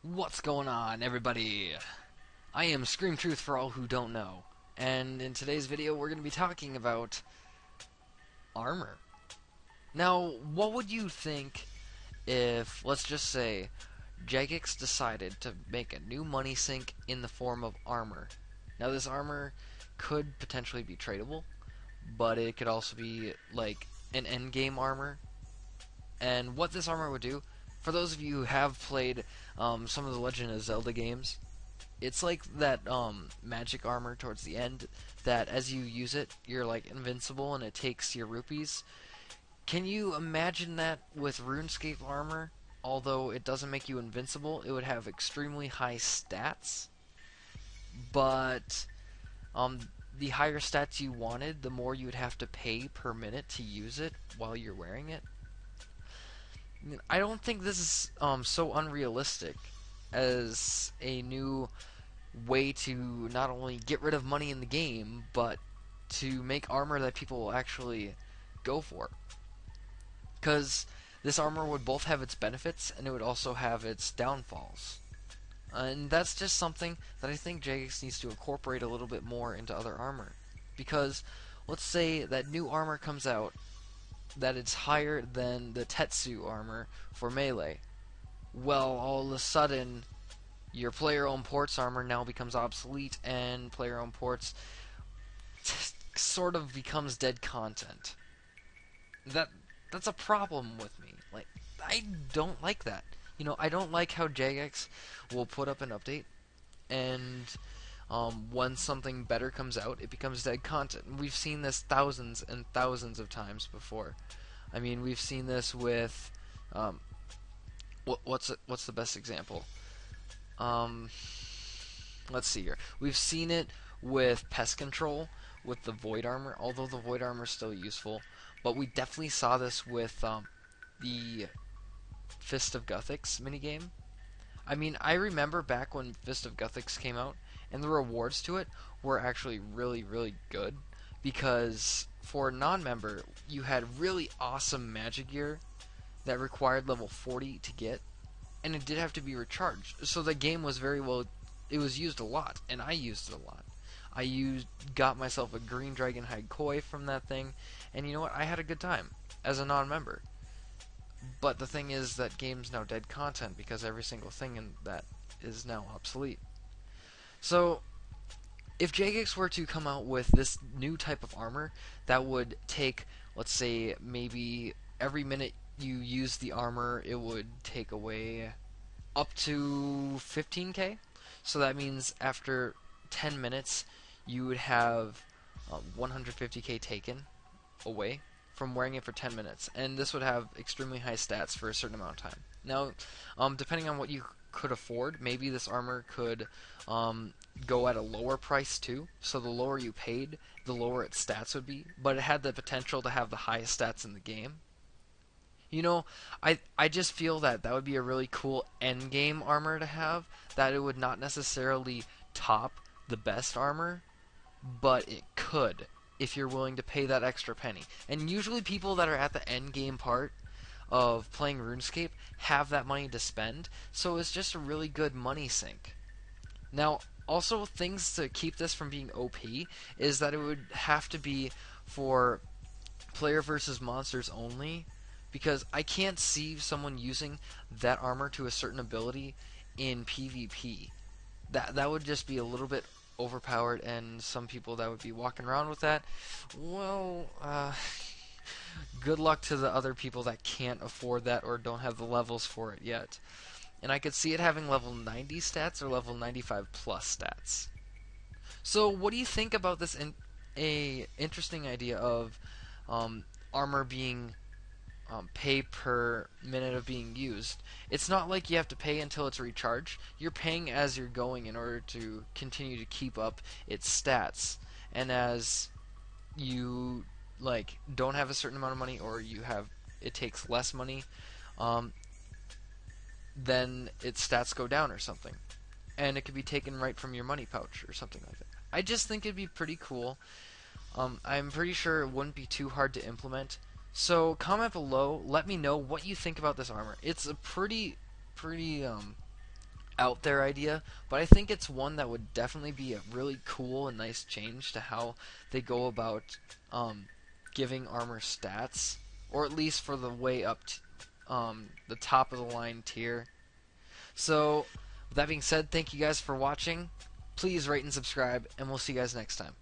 What's going on, everybody? I am Scream Truth for all who don't know, and in today's video we're going to be talking about armor. Now, what would you think if, let's just say, Jagex decided to make a new money sink in the form of armor? Now, this armor could potentially be tradable, but it could also be like an endgame armor. And what this armor would do, for those of you who have played some of the Legend of Zelda games, it's like that magic armor towards the end that as you use it, you're like invincible and it takes your rupees. Can you imagine that with RuneScape armor? Although it doesn't make you invincible, it would have extremely high stats, but um, the higher stats you wanted, the more you would have to pay per minute to use it while you're wearing it. I don't think this is so unrealistic as a new way to not only get rid of money in the game, but to make armor that people will actually go for. Because this armor would both have its benefits and it would also have its downfalls. And that's just something that I think Jagex needs to incorporate a little bit more into other armor. Because let's say that new armor comes out that it's higher than the Tetsu armor for melee. Well, all of a sudden, your player-owned ports armor now becomes obsolete, and player-owned ports sort of becomes dead content. That's a problem with me. Like, I don't like that. You know, I don't like how Jagex will put up an update, and when something better comes out, it becomes dead content. And we've seen this thousands and thousands of times before. I mean, we've seen this with what's the best example? Um, let's see here. We've seen it with pest control with the void armor, although the void armor is still useful. But we definitely saw this with the Fist of Guthix minigame. I mean, I remember back when Fist of Guthix came out, and the rewards to it were actually really, really good. Because for a non-member, you had really awesome magic gear that required level 40 to get, and it did have to be recharged. So the game was very well, it was used a lot, and I used it a lot. Got myself a green dragon hide koi from that thing, and you know what? I had a good time as a non-member. But the thing is that game's now dead content because every single thing in that is now obsolete. So, if Jagex were to come out with this new type of armor that would take, let's say, maybe every minute you use the armor, it would take away up to 15k. So that means after 10 minutes, you would have 150k taken away from wearing it for 10 minutes, and this would have extremely high stats for a certain amount of time. Now, depending on what you could afford, maybe this armor could go at a lower price too, so the lower you paid, the lower its stats would be, but it had the potential to have the highest stats in the game. You know, I just feel that that would be a really cool end game armor to have, that it would not necessarily top the best armor, but it could if you're willing to pay that extra penny. And usually people that are at the end game part of playing RuneScape have that money to spend, so it's just a really good money sink. Now, also things to keep this from being OP is that it would have to be for player versus monsters only, because I can't see someone using that armor to a certain ability in PvP. That would just be a little bit overpowered, and some people that would be walking around with that, well, good luck to the other people that can't afford that or don't have the levels for it yet. And I could see it having level 90 stats or level 95 plus stats. So what do you think about this interesting idea of armor being pay per minute of being used? It's not like you have to pay until it's recharged. You're paying as you're going in order to continue to keep up its stats. And as you like don't have a certain amount of money, or it takes less money, then its stats go down or something. And it could be taken right from your money pouch or something like that. I just think it'd be pretty cool. I'm pretty sure it wouldn't be too hard to implement. So comment below, let me know what you think about this armor. It's a pretty out there idea, but I think it's one that would definitely be a really cool and nice change to how they go about um, giving armor stats, or at least for the way up the top of the line tier. So, with that being said, thank you guys for watching. Please rate and subscribe, and we'll see you guys next time.